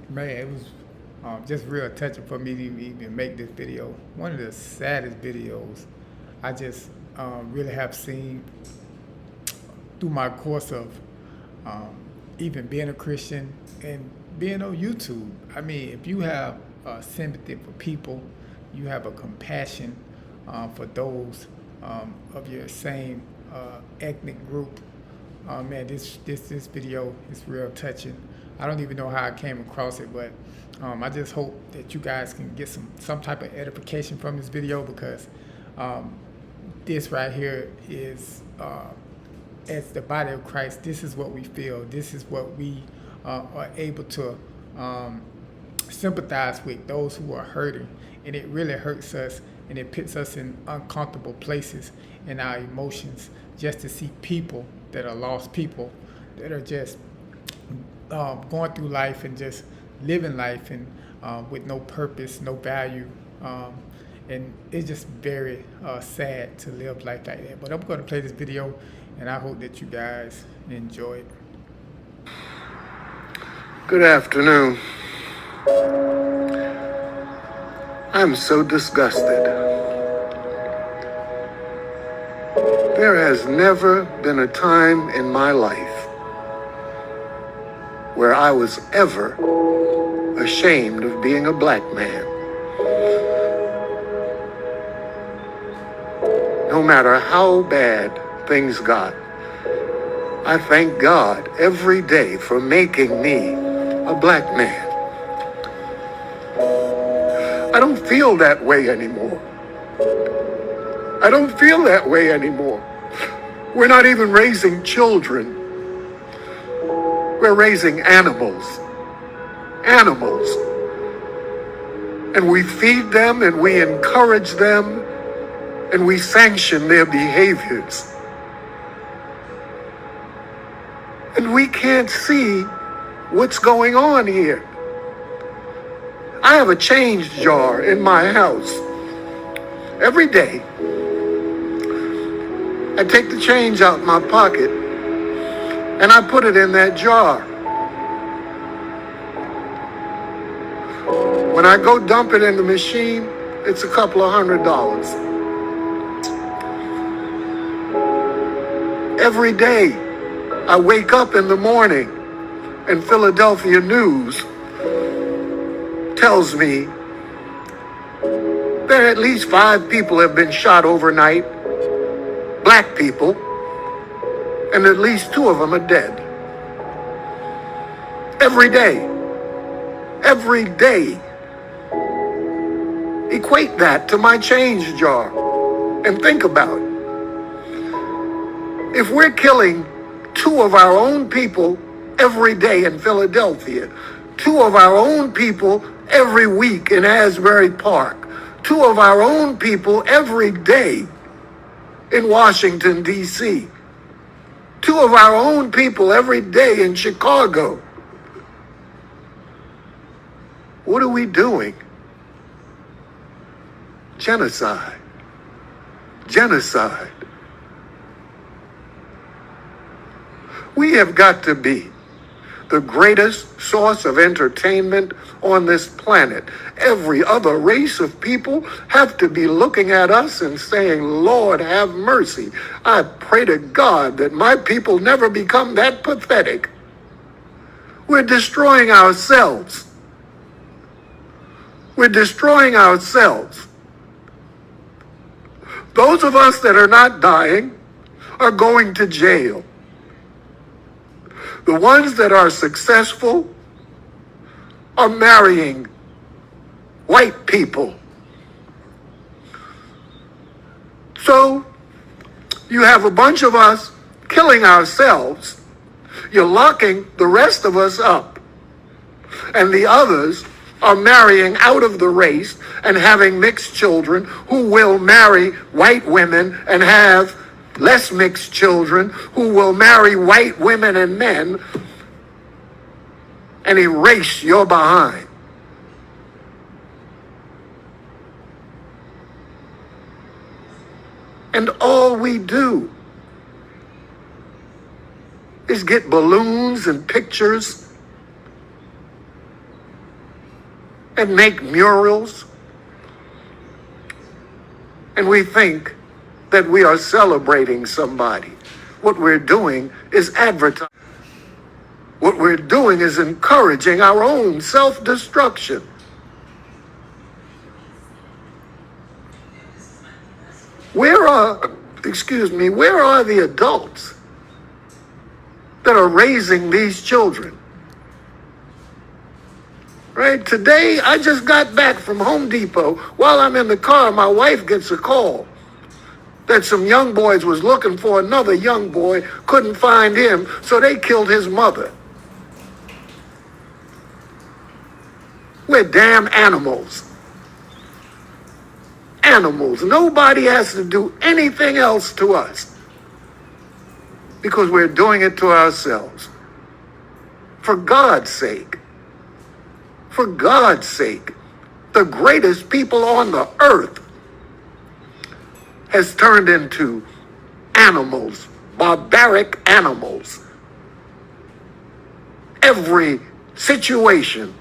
Man, it was just real touching for me to even make this video. One of the saddest videos I just really have seen through my course of um, even being a Christian and being on YouTube. I mean, if you have sympathy for people, you have a compassion for those of your same ethnic group. Man, this video is real touching. I don't even know how I came across it, but I just hope that you guys can get some type of edification from this video because um, this right here is as the body of Christ. This is what we feel. This is what we are able to um, sympathize with those who are hurting, and it really hurts us, and it puts us in uncomfortable places in our emotions just to see people that are lost, people that are just going through life and just living life and with no purpose, no value. And it's just very sad to live life like that. But I'm going to play this video, and I hope that you guys enjoy it. Good afternoon. I'm so disgusted. There has never been a time in my life where I was ever ashamed of being a black man. No matter how bad things got, I thank God every day for making me a black man. I don't feel that way anymore. I don't feel that way anymore. We're not even raising children. We're raising animals. Animals. And we feed them and we encourage them and we sanction their behaviors. And we can't see what's going on here. I have a change jar in my house. Every day, I take the change out my pocket and I put it in that jar. When I go dump it in the machine, it's a couple of $100. Every day, I wake up in the morning and Philadelphia News tells me that at least 5 people have been shot overnight, black people, and at least 2 of them are dead. Every day. Every day. Equate that to my change jar and think about it. If we're killing 2 of our own people every day in Philadelphia, 2 of our own people every week in Asbury Park, 2 of our own people every day in Washington, D.C., 2 of our own people every day in Chicago. What are we doing? Genocide. Genocide. We have got to be the greatest source of entertainment on this planet. Every other race of people have to be looking at us and saying, Lord, have mercy. I pray to God that my people never become that pathetic. We're destroying ourselves. We're destroying ourselves. Those of us that are not dying are going to jail. The ones that are successful are marrying white people. So you have a bunch of us killing ourselves. You're locking the rest of us up. And the others are marrying out of the race and having mixed children who will marry white women and have less mixed children who will marry white women and men and erase your behind. And all we do is get balloons and pictures and make murals, and we think that we are celebrating somebody. What we're doing is advertising. What we're doing is encouraging our own self-destruction. Where are the adults that are raising these children? Right? Today, I just got back from Home Depot. While I'm in the car, my wife gets a call that some young boys was looking for another young boy, couldn't find him, so they killed his mother. We're damn animals. Animals. Nobody has to do anything else to us because we're doing it to ourselves. For God's sake. For God's sake. The greatest people on the earth has turned into animals, barbaric animals. Every situation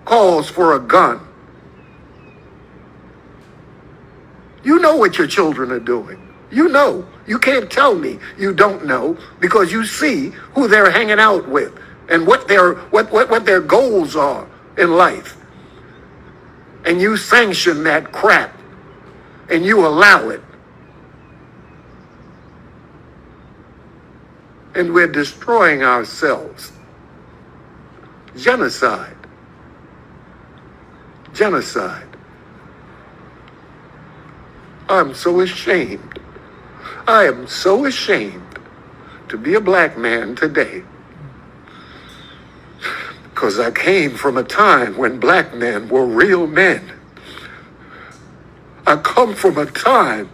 calls for a gun. You know what your children are doing. You know. You can't tell me you don't know because you see who they're hanging out with and what their goals are in life. And you sanction that crap and you allow it. And we're destroying ourselves. Genocide. Genocide. I'm so ashamed. I am so ashamed to be a black man today. Because I came from a time when black men were real men. I come from a time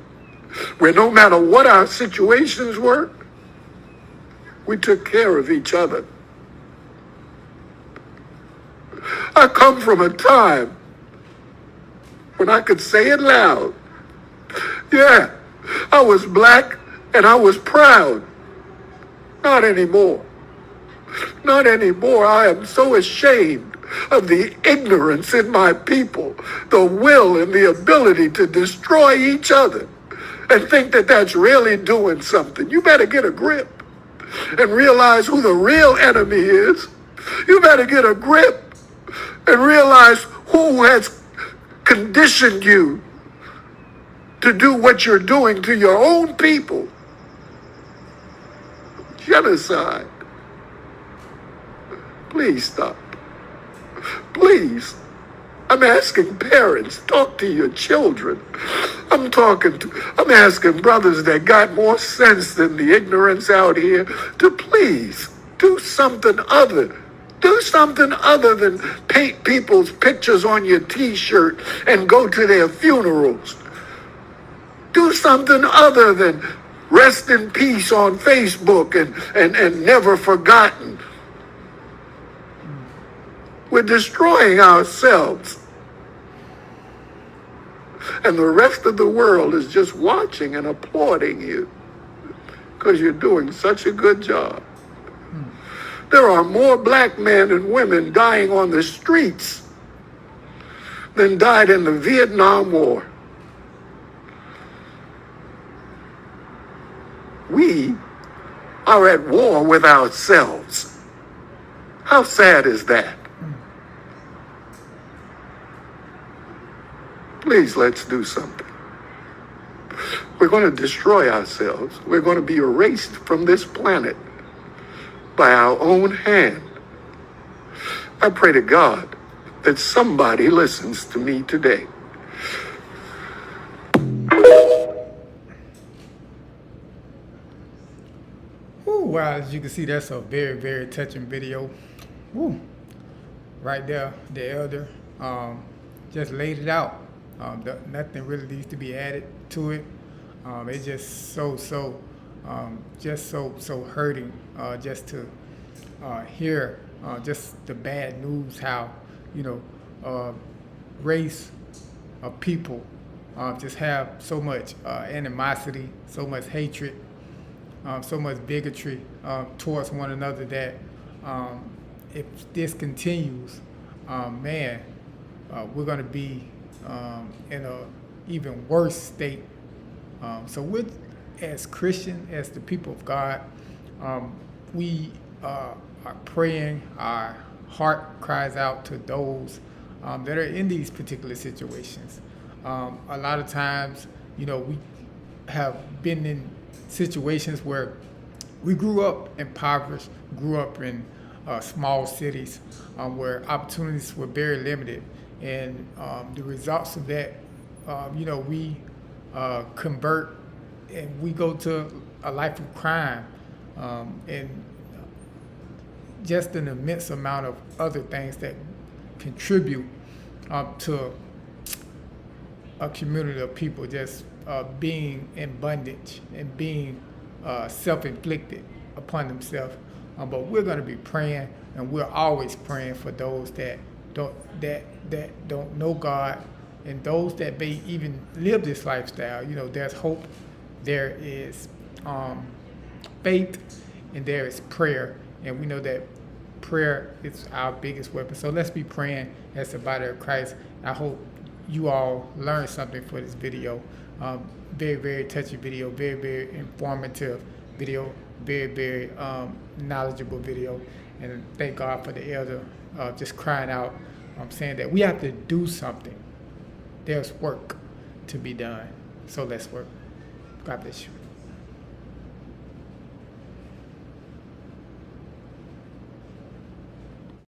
where no matter what our situations were, we took care of each other. I come from a time when I could say it loud. Yeah, I was black and I was proud. Not anymore. Not anymore. I am so ashamed of the ignorance in my people, the will and the ability to destroy each other and think that that's really doing something. You better get a grip and realize who the real enemy is. You better get a grip and realize who has conditioned you to do what you're doing to your own people. Genocide. Please stop. Please. I'm asking parents, talk to your children. I'm asking brothers that got more sense than the ignorance out here to please do something other. Do something other than paint people's pictures on your t-shirt and go to their funerals. Do something other than rest in peace on Facebook and never forgotten. We're destroying ourselves. And the rest of the world is just watching and applauding you because you're doing such a good job. There are more black men and women dying on the streets than died in the Vietnam War. We are at war with ourselves. How sad is that? Please, let's do something. We're going to destroy ourselves. We're going to be erased from this planet by our own hand. I pray to God that somebody listens to me today. Wow, as you can see, that's a very, very touching video. Woo. Right there, the elder just laid it out. Nothing really needs to be added to it. It's just so hurting just to hear just the bad news, how, race of people just have so much animosity, so much hatred, so much bigotry towards one another that if this continues, man, we're going to be in a even worse state. So we're, as Christian, as the people of God, we are praying. Our heart cries out to those that are in these particular situations. A lot of times, we have been in situations where we grew up impoverished, grew up in small cities where opportunities were very limited, and the results of that, we convert and we go to a life of crime, and just an immense amount of other things that contribute to a community of people just being in bondage and being self-inflicted upon themselves. But we're going to be praying, and we're always praying for those that don't know God, and those that may even live this lifestyle. There's hope, there is faith, and there is prayer, and we know that prayer is our biggest weapon. So let's be praying as the body of Christ. I hope you all learned something for this video. Very, very touchy video, very, very informative video, very, very knowledgeable video. And thank God for the elder just crying out, saying that we have to do something. There's work to be done. So let's work. God bless you.